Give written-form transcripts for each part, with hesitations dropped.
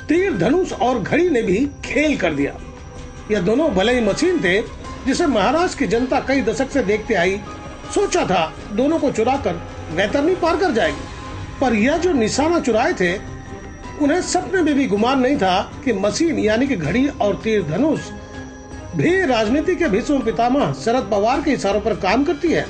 तीर धनुष और घड़ी ने भी खेल कर दिया। यह दोनों भले ही मशीन थे जिसे महाराष्ट्र की जनता कई दशक से देखते आई। सोचा था दोनों को चुराकर वैतरणी पार कर जाएगी, पर यह जो निशाना चुराए थे उन्हें सपने में भी गुमान नहीं था कि मशीन यानी कि घड़ी और तीर धनुष भी राजनीति के भीष्म पितामह शरद पवार के इशारों पर काम करती है।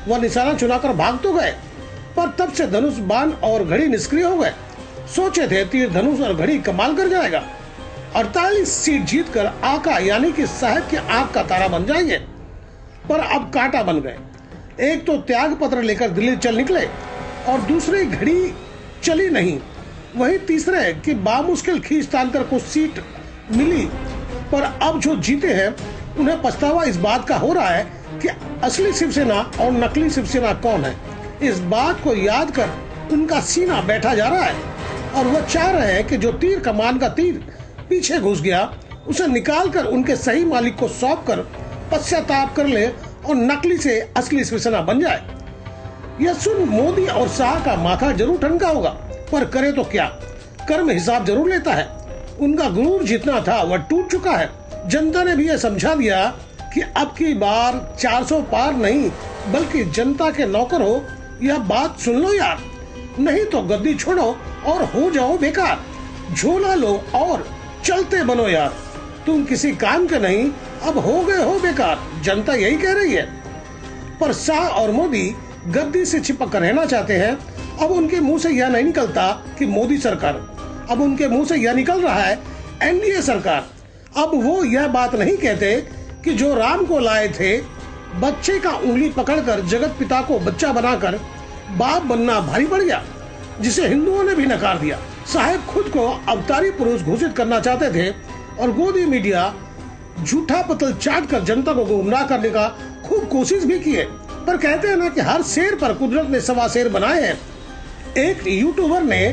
वह निशाना चुनाकर भाग तो गए, पर तब से धनुष बाण और घड़ी निष्क्रिय हो गए। सोचे थे तीर धनुष और घड़ी कमाल कर जाएगा, 48 सीट जीतकर आका यानी कि साहब की आंख का तारा बन जाएंगे, पर अब कांटा बन गए। एक तो त्याग पत्र लेकर दिल्ली चल निकले और दूसरी घड़ी चली नहीं, वही तीसरे कि बामुश्किल खींच तान कर कुछ सीट मिली, पर अब जो जीते हैं उन्हें पछतावा इस बात का हो रहा है कि असली शिवसेना और नकली शिवसेना कौन है। इस बात को याद कर उनका सीना बैठा जा रहा है और वह चाह रहे हैं कि जो तीर कमान का तीर पीछे घुस गया उसे निकाल कर उनके सही मालिक को सौंप कर पश्चाताप कर ले और नकली से असली शिवसेना बन जाए। यह सुन मोदी और शाह का माथा जरूर ठनका होगा, पर करे तो क्या, कर्म हिसाब जरूर लेता है। उनका गुरूर जितना था वह टूट चुका है। जनता ने भी यह समझा दिया कि अब की बार 400 पार नहीं बल्कि जनता के नौकर हो। यह बात सुन लो यार, नहीं तो गद्दी छोड़ो और हो जाओ बेकार। झोला लो और चलते बनो यार, तुम किसी काम के नहीं, अब हो गए हो बेकार। जनता यही कह रही है, पर शाह और मोदी गद्दी से चिपक कर रहना चाहते हैं। अब उनके मुंह से यह नहीं निकलता कि मोदी सरकार, अब उनके मुंह से यह निकल रहा है एनडीए सरकार। अब वो यह बात नहीं कहते कि जो राम को लाए थे बच्चे का उंगली पकड़कर जगत पिता को बच्चा बनाकर बाप बनना भारी पड़ गया, जिसे हिंदुओं ने भी नकार दिया। साहब खुद को अवतारी पुरुष घोषित करना चाहते थे और गोदी मीडिया झूठा पतल चाट कर जनता को गुमराह करने का खूब कोशिश भी की है। पर कहते हैं ना कि हर शेर पर कुदरत ने सवा शेर बनाए हैं। एक यूट्यूबर ने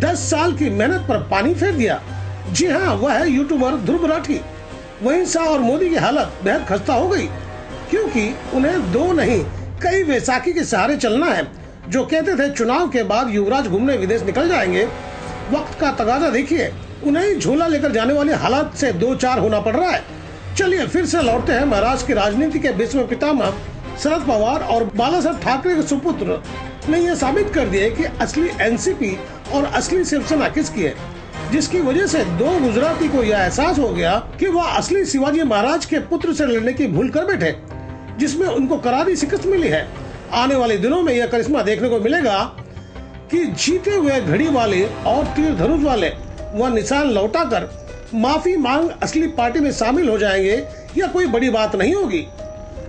10 साल की मेहनत पर पानी फेर दिया। जी हाँ, वह है यूट्यूबर ध्रुव राठी। वहीं शाह और मोदी की हालत बेहद खस्ता हो गई, क्योंकि उन्हें दो नहीं कई वैसाखी के सहारे चलना है। जो कहते थे चुनाव के बाद युवराज घूमने विदेश निकल जाएंगे, वक्त का तगाजा देखिए, उन्हें झोला लेकर जाने वाले हालात से 2-4 होना पड़ रहा है। चलिए फिर से लौटते हैं महाराष्ट्र की राजनीति के भीष्म पितामह शरद पवार और बाला साहब ठाकरे के सुपुत्र ने यह साबित कर दिया कि असली एनसीपी और असली शिवसेना किसकी है, जिसकी वजह से 2 गुजराती को यह एहसास हो गया कि वह असली शिवाजी महाराज के पुत्र से लड़ने की भूल कर बैठे, जिसमें उनको करारी शिकस्त मिली है। आने वाले दिनों में यह करिश्मा देखने को मिलेगा कि जीते हुए घड़ी वाले और तीर धनुष वाले वह निशान लौटाकर माफी मांग असली पार्टी में शामिल हो जाएंगे। यह कोई बड़ी बात नहीं होगी।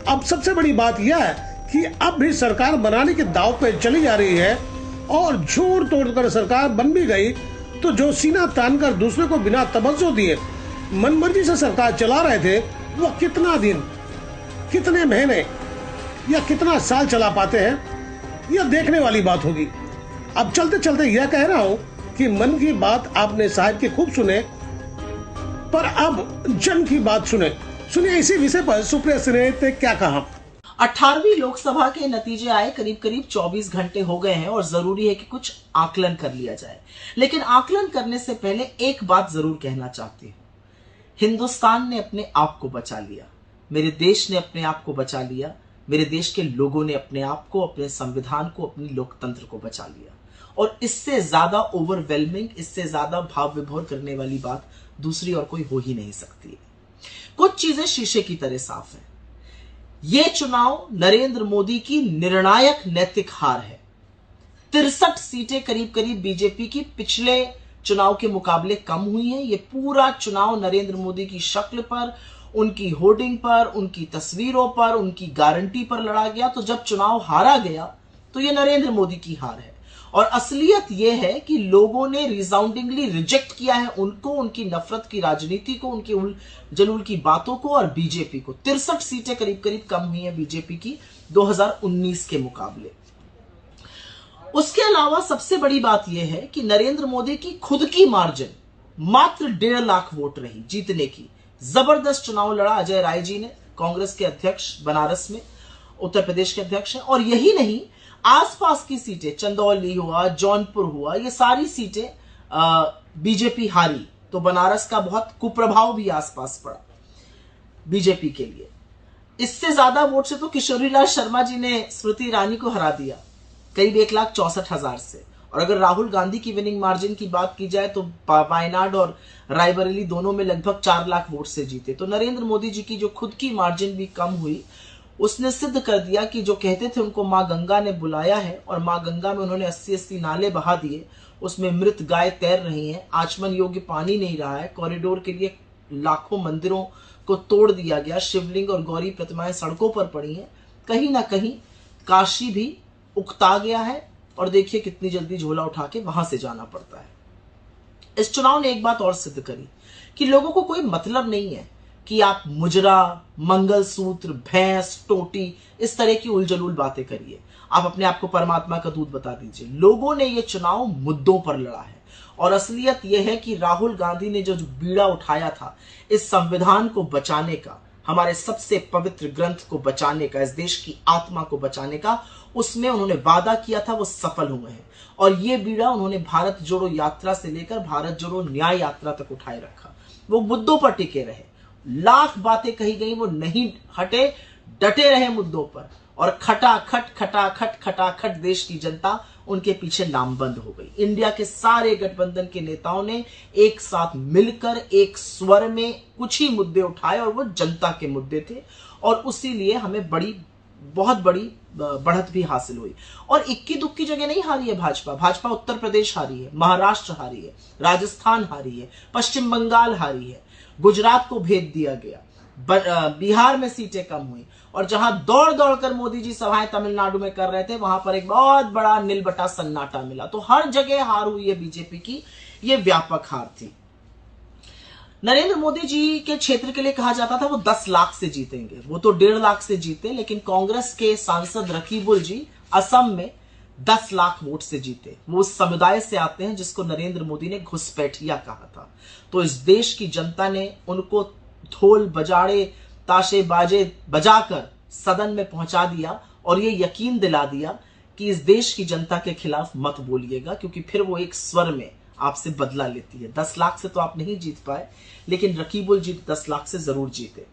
अब सबसे बड़ी बात यह है कि अब भी सरकार बनाने के दाव पे चली जा रही है और जोर तोड़कर सरकार बन भी गई तो जो सीना तानकर दूसरे को बिना तवज्जो दिए मनमर्जी से सरकार चला रहे थे, वो कितना दिन, कितने महीने या कितना साल चला पाते हैं, यह देखने वाली बात होगी। अब चलते चलते यह कह रहा हूँ कि मन की बात आपने साहब की खूब सुने, पर अब जन की बात सुने। सुनिए इसी विषय पर सुप्रिया सिन्हा ने क्या कहा। 18वीं लोकसभा के नतीजे आए करीब 24 घंटे हो गए हैं और जरूरी है कि कुछ आकलन कर लिया जाए। लेकिन आकलन करने से पहले एक बात जरूर कहना चाहती हूं, हिंदुस्तान ने अपने आप को बचा लिया, मेरे देश ने अपने आप को बचा लिया, मेरे देश के लोगों ने अपने आप को, अपने संविधान को, अपनी लोकतंत्र को बचा लिया। और इससे ज्यादा ओवरवेलमिंग, इससे ज्यादा भाव विभोर करने वाली बात दूसरी और कोई हो ही नहीं सकती है। कुछ चीजें शीशे की तरह साफ है। यह चुनाव नरेंद्र मोदी की निर्णायक नैतिक हार है। 63 सीटें करीब बीजेपी की पिछले चुनाव के मुकाबले कम हुई हैं। यह पूरा चुनाव नरेंद्र मोदी की शक्ल पर, उनकी होर्डिंग पर, उनकी तस्वीरों पर, उनकी गारंटी पर लड़ा गया। तो जब चुनाव हारा गया तो यह नरेंद्र मोदी की हार है। और असलियत यह है कि लोगों ने रिसाउंडिंगली रिजेक्ट किया है उनको, उनकी नफरत की राजनीति को, उनकी उल जलूल की बातों को और बीजेपी को। 63 सीटें करीब कम हुई हैं बीजेपी की 2019 के मुकाबले। उसके अलावा सबसे बड़ी बात यह है कि नरेंद्र मोदी की खुद की मार्जिन मात्र 1.5 लाख वोट रही जीतने की। जबरदस्त चुनाव लड़ा अजय राय जी ने, कांग्रेस के अध्यक्ष बनारस में, उत्तर प्रदेश के अध्यक्ष हैं। और यही नहीं, आसपास की सीटें, चंदौली हुआ, जौनपुर हुआ, ये सारी सीटें बीजेपी हारी तो बनारस का बहुत कुप्रभाव भी आसपास पड़ा बीजेपी के लिए। इससे ज्यादा वोट से तो किशोरीलाल शर्मा जी ने स्मृति ईरानी को हरा दिया, करीब 1,64,000 से। और अगर राहुल गांधी की विनिंग मार्जिन की बात की जाए तो वायनाड और रायबरेली दोनों में लगभग 4 लाख वोट से जीते। तो नरेंद्र मोदी जी की जो खुद की मार्जिन भी कम हुई, उसने सिद्ध कर दिया कि जो कहते थे उनको मां गंगा ने बुलाया है, और मां गंगा में उन्होंने 80-80 नाले बहा दिए, उसमें मृत गाय तैर रही हैं, आचमन योग्य पानी नहीं रहा है, कॉरिडोर के लिए लाखों मंदिरों को तोड़ दिया गया, शिवलिंग और गौरी प्रतिमाएं सड़कों पर पड़ी हैं, कहीं ना कहीं काशी भी उकता गया है। और देखिए कितनी जल्दी झोला उठा के वहां से जाना पड़ता है। इस चुनाव ने एक बात और सिद्ध करी कि लोगों को कोई मतलब नहीं है कि आप मुजरा, मंगलसूत्र, भैंस, टोटी, इस तरह की उलझलूल बातें करिए, आप अपने आप को परमात्मा का दूत बता दीजिए। लोगों ने ये चुनाव मुद्दों पर लड़ा है, और असलियत यह है कि राहुल गांधी ने जो बीड़ा उठाया था इस संविधान को बचाने का, हमारे सबसे पवित्र ग्रंथ को बचाने का, इस देश की आत्मा को बचाने का, उसमें उन्होंने वादा किया था, वो सफल हुए हैं। और ये बीड़ा उन्होंने भारत जोड़ो यात्रा से लेकर भारत जोड़ो न्याय यात्रा तक उठाए रखा। वो मुद्दों पर टिके रहे, लाख बातें कही गई, वो नहीं हटे, डटे रहे मुद्दों पर, और खटाखट देश की जनता उनके पीछे लामबंद हो गई। इंडिया के सारे गठबंधन के नेताओं ने एक साथ मिलकर एक स्वर में कुछ ही मुद्दे उठाए, और वो जनता के मुद्दे थे, और उसी लिए हमें बहुत बड़ी बढ़त भी हासिल हुई। और इक्की दुक्की जगह नहीं हारी है भाजपा उत्तर प्रदेश हारी है, महाराष्ट्र हारी है, राजस्थान हारी है, पश्चिम बंगाल हारी है, गुजरात को भेद दिया गया, बिहार में सीटें कम हुई, और जहां दौड़ दौड़ कर मोदी जी सभाएं तमिलनाडु में कर रहे थे, वहां पर एक बहुत बड़ा नीलबटा सन्नाटा मिला। तो हर जगह हार हुई है बीजेपी की, ये व्यापक हार थी। नरेंद्र मोदी जी के क्षेत्र के लिए कहा जाता था वो 10 लाख से जीतेंगे, वो तो 1.5 लाख से जीते, लेकिन कांग्रेस के सांसद रकीबुल जी असम में 10 लाख वोट से जीते। वो उस समुदाय से आते हैं जिसको नरेंद्र मोदी ने घुसपैठिया कहा था। तो इस देश की जनता ने उनको ढोल बजाड़े, ताशे बाजे बजाकर सदन में पहुंचा दिया, और ये यकीन दिला दिया कि इस देश की जनता के खिलाफ मत बोलिएगा, क्योंकि फिर वो एक स्वर में आपसे बदला लेती है। 10 लाख से तो आप नहीं जीत पाए, लेकिन रकीबुल जी 10 लाख से जरूर जीते।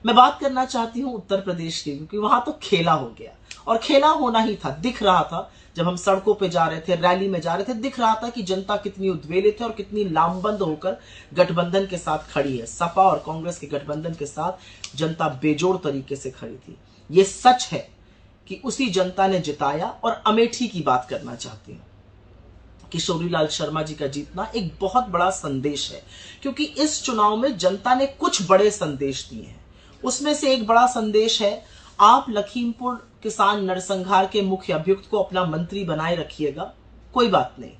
मैं बात करना चाहती हूं उत्तर प्रदेश की, क्योंकि वहां तो खेला हो गया, और खेला होना ही था। दिख रहा था जब हम सड़कों पे जा रहे थे, रैली में जा रहे थे, दिख रहा था कि जनता कितनी उद्वेलित है और कितनी लामबंद होकर गठबंधन के साथ खड़ी है। सपा और कांग्रेस के गठबंधन के साथ जनता बेजोड़ तरीके से खड़ी थी। ये सच है कि उसी जनता ने जिताया। और अमेठी की बात करना चाहती हूं। किशोरीलाल शर्मा जी का जीतना एक बहुत बड़ा संदेश है, क्योंकि इस चुनाव में जनता ने कुछ बड़े संदेश दिए हैं। उसमें से एक बड़ा संदेश है, आप लखीमपुर किसान नरसंहार के मुख्य अभियुक्त को अपना मंत्री बनाए रखिएगा, कोई बात नहीं।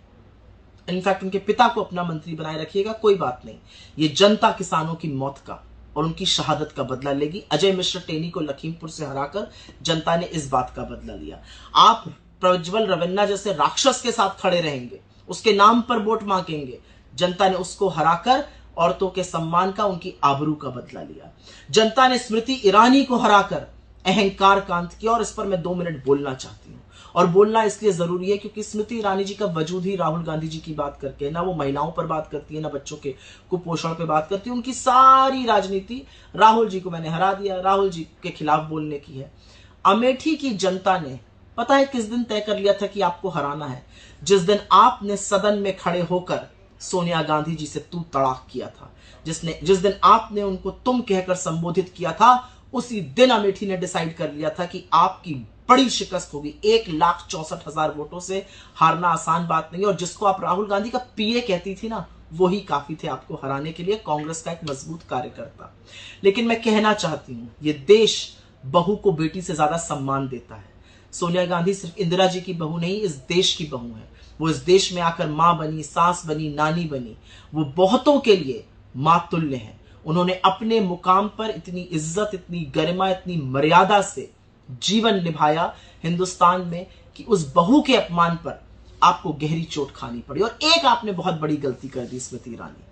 इनफैक्ट उनके पिता को अपना मंत्री बनाए रखिएगा, कोई बात नहीं। ये जनता किसानों की मौत का और उनकी शहादत का बदला लेगी। अजय मिश्र टेनी को लखीमपुर से हराकर जनता ने इस बात का बदला लिया। आप प्रज्वल रवन्ना जैसे राक्षस के साथ खड़े रहेंगे, उसके नाम पर वोट मांगेंगे, जनता ने उसको हराकर औरतों के सम्मान का, उनकी आबरू का बदला लिया। जनता ने स्मृति ईरानी को हराकर अहंकार का अंत किया। और इस पर मैं 2 मिनट बोलना चाहती हूँ, और बोलना इसलिए जरूरी है क्योंकि स्मृति ईरानी जी का वजूद ही राहुल गांधी जी की बात करके, ना वो महिलाओं पर बात करती है, ना बच्चों के कुपोषण पे बात करती है। उनकी सारी राजनीति राहुल जी को मैंने हरा दिया, राहुल जी के खिलाफ बोलने की है। अमेठी की जनता ने पता है किस दिन तय कर लिया था कि आपको हराना है? जिस दिन आपने सदन में खड़े होकर सोनिया गांधी जी से तू तड़ाक किया था, जिस दिन आपने उनको तुम कहकर संबोधित किया था, उसी दिन अमेठी ने डिसाइड कर लिया था कि आपकी बड़ी शिकस्त होगी। 1,64,000 वोटों से हारना आसान बात नहीं, और जिसको आप राहुल गांधी का पीए कहती थी ना, वही काफी थे आपको हराने के लिए, कांग्रेस का एक मजबूत कार्यकर्ता। लेकिन मैं कहना चाहती हूं, ये देश बहू को बेटी से ज्यादा सम्मान देता है। सोनिया गांधी सिर्फ इंदिरा जी की बहू नहीं, इस देश की बहू है। वो इस देश में आकर मां बनी, सास बनी, नानी बनी। वो बहुतों के लिए मां तुल्य है। उन्होंने अपने मुकाम पर इतनी इज्जत, इतनी गरिमा, इतनी मर्यादा से जीवन निभाया हिंदुस्तान में कि उस बहू के अपमान पर आपको गहरी चोट खानी पड़ी। और एक आपने बहुत बड़ी गलती कर दी स्मृति ईरानी,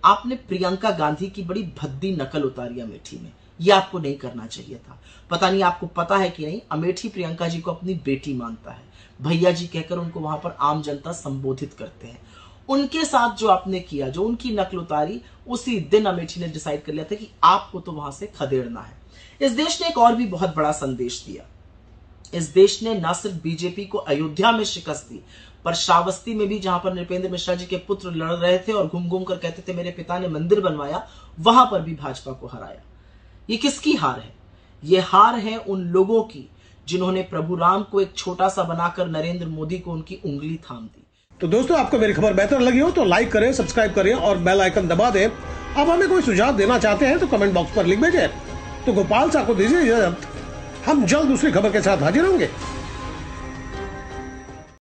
आपने प्रियंका गांधी की बड़ी भद्दी नकल उतारी अमेठी में। यह आपको नहीं करना चाहिए था। पता नहीं आपको पता है कि नहीं, अमेठी प्रियंका जी को अपनी बेटी मानता है, भैया जी कहकर उनको वहां पर आम जनता संबोधित करते हैं। उनके साथ जो आपने किया, जो उनकी नकल उतारी, उसी दिन अमेठी ने डिसाइड कर लिया था कि आपको तो वहां से खदेड़ना है। इस देश ने एक और भी बहुत बड़ा संदेश दिया। इस देश ने न सिर्फ बीजेपी को अयोध्या में शिकस्त दी, पर श्रावस्ती में भी, जहां पर नृपेंद्र मिश्रा जी के पुत्र लड़ रहे थे और घूम घूम कर कहते थे मेरे पिता ने मंदिर बनवाया, वहां पर भी भाजपा को हराया। ये किसकी हार है? ये हार है उन लोगों की जिन्होंने प्रभु राम को एक छोटा सा बनाकर नरेंद्र मोदी को उनकी उंगली थाम दी। तो दोस्तों, आपको मेरी खबर बेहतर लगी हो तो लाइक करें, सब्सक्राइब करें और बेल आइकन दबा दें। आप हमें कोई सुझाव देना चाहते हैं तो कमेंट बॉक्स पर लिख भेजें। तो गोपाल साहब को दीजिए इजाजत। हम जल्द दूसरी खबर के साथ हाजिर होंगे।